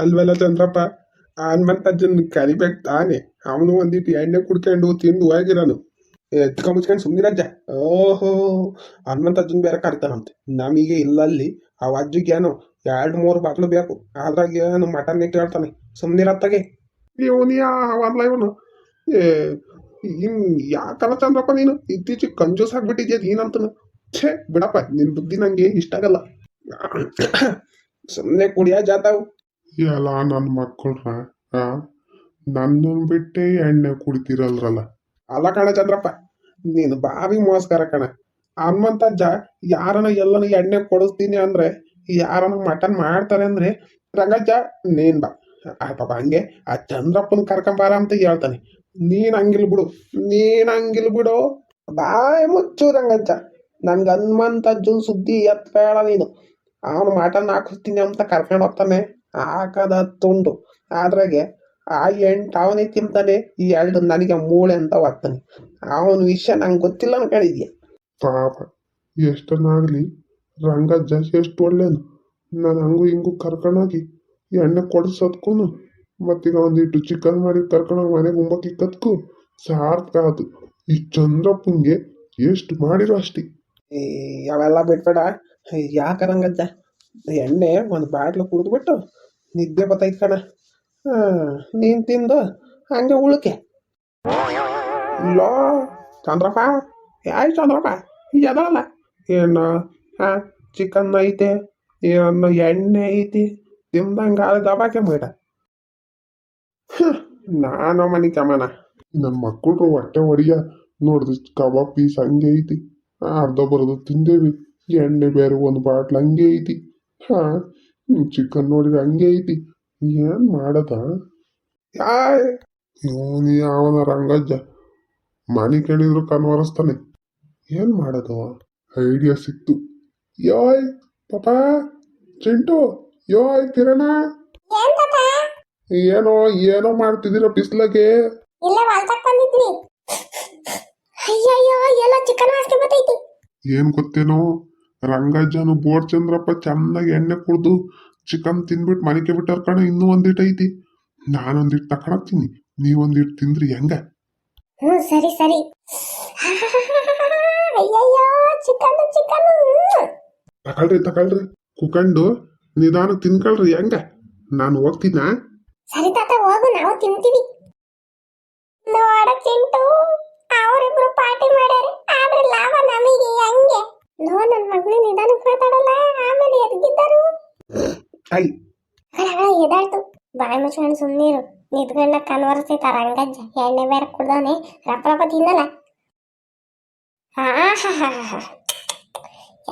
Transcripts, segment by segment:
ಅಲ್ವಲ್ಲ ಚಂದ್ರಪ್ಪ, ಹನುಮಂತಜ್ಜನ್ ಕರಿಬೇಕು ತಾನೆ. ಅವನು ಒಂದಿಟ್ಟು ಎಣ್ಣೆ ಕುಡ್ಕೊಂಡು ತಿಂದು ಹೋಗಿರೋನು. ಎತ್ಕೊಂಬಿಚ್ಕೊಂಡು ಸುಮ್ಮನಿರಜ್ಜ. ಓಹೋ, ಹನುಮಂತಜ್ಜನ್ ಬೇರೆ ಕರಿತಾನಂತೆ ನಮಗೆ. ಇಲ್ಲಲ್ಲಿ ಆ ಅಜ್ಜಿಗೇನು 2-3 ಬಾಟ್ಲು ಬೇಕು. ಅದ್ರಾಗ ಏನು ಮಟನ್ ಕೇಳ್ತಾನೆ. ಸುಮ್ಮನಿರತ್ತಾಗೆ ಇವನಿಯ ಅವಲ್ಲ ಇವನು. ಏ ಹಿಂಗ್ ಯಾಕಲ್ಲ ಚಂದ್ರಪ್ಪ, ನೀನು ಇತ್ತೀಚೆಗೆ ಕಂಜೂಸ್ ಆಗ್ಬಿಟ್ಟಿದ್ಯಾ ನೀನಂತನು. ಛೇ ಬಿಡಪ್ಪ, ನಿನ್ ಬುದ್ಧಿ ನಂಗೆ ಇಷ್ಟ ಆಗಲ್ಲ. ಸುಮ್ಮನೆ ಕುಡಿಯ ಜಾತಾವು ಎಲ್ಲ ನನ್ನ ಮಕ್ಕಳ್ರ ನನ್ನ ಬಿಟ್ಟೆ ಎಣ್ಣೆ ಕುಡಿತೀರಲ್ರಲ್ಲ. ಅಲ್ಲ ಕಣ ಚಂದ್ರಪ್ಪ, ನೀನು ಬಾರಿ ಮೋಸ್ಕರ ಕಣ. ಹನುಮಂತಜ್ಜ ಯಾರನ ಎಲ್ಲನ ಎಣ್ಣೆ ಕೊಡಿಸ್ತೀನಿ ಅಂದ್ರೆ, ಯಾರನ ಮಟನ್ ಮಾಡ್ತಾರೆ ಅಂದ್ರೆ, ರಂಗಜ್ಜ ನೀನ್ ಬಾ ಪಾಪ ಹಂಗೆ ಆ ಚಂದ್ರಪ್ಪನ ಕರ್ಕೊಂಬಾರ ಅಂತ ಹೇಳ್ತಾನೆ. ನೀನ್ ಹಂಗಿಲ್ ಬಿಡು. ಬಾಯ್ ಮುಚ್ಚು ರಂಗಜ್ಜ. ನನ್ಗೆ ಹನುಮಂತಜ್ಜನ್ ಸುದ್ದಿ ಎತ್ಬೇಡ ನೀನು. ಅವನು ಮಟನ್ ಹಾಕಿಸ್ತೀನಿ ಅಂತ ಕರ್ಕೊಂಡು ಹೋಗ್ತಾನೆ. ಹಾಕದ ತುಂಡು ಅದ್ರಾಗೆ ಆ 8 ಅವನೇ ತಿಂತಾನೆ, ಈ 2 ನನಗೆ ಮೂಳೆ ಅಂತ ಹೋಗ್ತಾನೆ. ಅವನ ವಿಷಯ ನಂಗೆ ಗೊತ್ತಿಲ್ಲ ಅನ್ಕೊಂಡಿದ್ಯಾ. ಪಾಪ ಎಷ್ಟನ್ನಾಗ್ಲಿ ರಂಗಜ್ಜ ಎಷ್ಟು ಒಳ್ಳೇನು. ನಾನು ಹಂಗು ಹಿಂಗು ಕರ್ಕೊಂಡೋಗಿ ಎಣ್ಣೆ ಕೊಡಿಸೋದ್ಕೂ ಮತ್ತೀಗ ಒಂದಿಟ್ಟು ಚಿಕನ್ ಮಾಡಿ ಕರ್ಕೊಂಡೋಗಿ ಮನೆಗೆ ಉಂಬಕ್ಕಿಕ್ಕದ್ಕು ಸಾರ್ಥಕ ಆಯ್ತು. ಈ ಚಂದ್ರಪ್ಪಂಗೆ ಎಷ್ಟು ಮಾಡಿರೋ ಅಷ್ಟೇ. ಅವೆಲ್ಲ ಬಿಟ್ಬೇಡ. ಯಾಕ ರಂಗಜ್ಜ, ಎಣ್ಣೆ ಒಂದು ಬಾಟ್ಲು ಕುಡಿದ್ಬಿಟ್ಟು ನಿದ್ದೆ ಬತ್ತೈತ್ ಕಣ. ನೀನ್ ತಿಂದು ಹಂಗೆ ಉಳ್ಕೆ. ಲೋ ಚಂದ್ರಪ್ಪ, ಯಾಯ್ ಚಂದ್ರಪ್ಪ ಎದಲ್ಲ ಏನು? ಚಿಕನ್ ಐತೆ, ಏನು ಎಣ್ಣೆ ಐತಿ, ತಿಂದಂಗೆ ದಬಾಕೆ ಬೇಡ. ನಾನು ಮನೆ ಕಮನ. ನನ್ನ ಮಕ್ಕಳು ಹೊಟ್ಟೆ ಹೊಡಿಯ ನೋಡಿದ್ರೆ ಕಬಾಬ್ ಪೀಸ್ ಹಂಗೆ ಐತಿ. ಅರ್ಧ ಬರೋದು ತಿಂದೇವಿ. ಎಣ್ಣೆ ಬೇರೆ ಒಂದು ಬಾಟ್ಲ್ ಹಂಗೆ ಐತಿ. ಚಿಕನ್ ನೋಡಿದ್ರೆ ಹಂಗೆ ಐತಿ. ಏನ್ ಮಾಡದ? ಇವನು ಯಾವನ ರಂಗಜ್ಜ ಮನೆ ಕೇಳಿದ್ರು ಕನ್ವರಿಸ್ತಾನೆ. ಏನ್ ಮಾಡೋದು? ಐಡಿಯಾ ಸಿಕ್ತು. ಯೋಯ್ ಪಾಪ, ಚಿಂಟು, ಯೋಯ್ ಕಿರಣ, ಏನೋ ಮಾಡ್ತಿದ್ದೀರ ಬಿಸ್ಲಾಗೆ? ಏನ್ ಗೊತ್ತೇನೋ, ರಂಗಜ್ಜನು ಬೋರ್ ಚಂದ್ರಪ್ಪ ಚೆನ್ನಾಗಿ ಎಣ್ಣೆ ಕುಡ್ದು ಚಿಕನ್ ತಿಂದ್ಬಿಟ್ಟು ಮನೆಗೆ ಬಿಟ್ಟಾರ ಕಣ. ಇನ್ನೂ ಒಂದಿಟ್ಟು ಐತಿ. ನಾನೊಂದಿಟ್ಟು ತಕೊಳಕ್ತೀನಿ, ನೀವೊಂದಿಟ್ಟು ತಿಂದ್ರಿ ಹೆಂಗ? ಸರಿ ಸರಿ. ತಕೊಳ್ರಿ ಕುಕಂಡು ನಿಧಾನ ತಿನ್ಕೊಳ್ರಿ ಹೆಂಗ. ನಾನು ಹೋಗ್ತೀನ. ಸರಿ ತಾತ ಹೋಗು, ನಾವು ತಿಂತೀವಿ. ನೋಡ ಚಿಂಟು, ಅವರಿಬ್ರು ಪಾರ್ಟಿ ಮಾಡ್ಯಾರ, ಆದ್ರೆ ಲಾಭ ನಮಗೆ ಹಂಗೆ. ನೋ ನನ್ನ ಮಗಳು ನಿಧಾನಕ್ಕೆ ಮಾತಾಡಲ್ಲ, ಆಮೇಲೆ ಎದ್ಗಿದ್ದರು. ಎದಾಳ್ತು. ಬಾಯಿ ಮುಚ್ಕೊಂಡು ಸುಮ್ಮನಿರು. ನಿದ್ಗಣ್ಣ ಕನ್ವರ್ಸೈತ ರಂಗಜ್ಜ. ಎಣ್ಣೆ ಬೇರೆ ಕುಡ್ದವನೆ, ರಪ್ಪ ರಪ್ಪ ತಿನ್ನಲ್ಲ.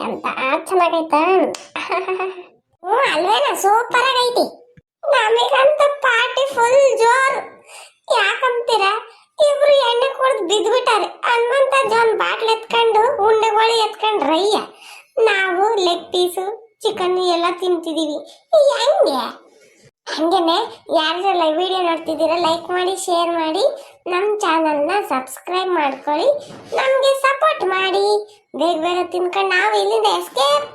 ಎಂತ ಚೆನ್ನಾಗೈತ. ಅಲ್ವೇನ, ಸೂಪರ್ ಆಗೈತಿ. ನಮಗಂತ ಪಾರ್ಟಿ ಫುಲ್ ಜೋರು. ಯಾಕಂತೀರ, ಇಬ್ರು ಎಣ್ಣೆ ಕುಡ್ದು ಬಿದ್ಬಿಟ್ಟಾರೆ. ಹನುಮಂತಜ್ಜ ಒಂದು ಬಾಟ್ಲ್ ಎತ್ಕೊಂಡು ಉಂಡೆಗೋಳಿ ಎತ್ಕೊಂಡು ರಯ್ಯ. ನಾವು ಲೆಗ್ ಪೀಸು ಚಿಕನ್ ಎಲ್ಲ ತಿಂತಿದೀವಿ. ಹೆಂಗೆ? ಹಂಗೇನೆ ಯಾರೆಲ್ಲ ವಿಡಿಯೋ ನೋಡ್ತಿದ್ದೀರಾ ಲೈಕ್ ಮಾಡಿ, ಶೇರ್ ಮಾಡಿ, ನಮ್ಮ ಚಾನಲ್ನ ಸಬ್ಸ್ಕ್ರೈಬ್ ಮಾಡ್ಕೊಳ್ಳಿ, ನಮಗೆ ಸಪೋರ್ಟ್ ಮಾಡಿ. ಬೇಗ ಬೇಗ ತಿನ್ಕೊಂಡು ನಾವು ಇಲ್ಲಿಂದ ಎಸ್ಕೇಪ್.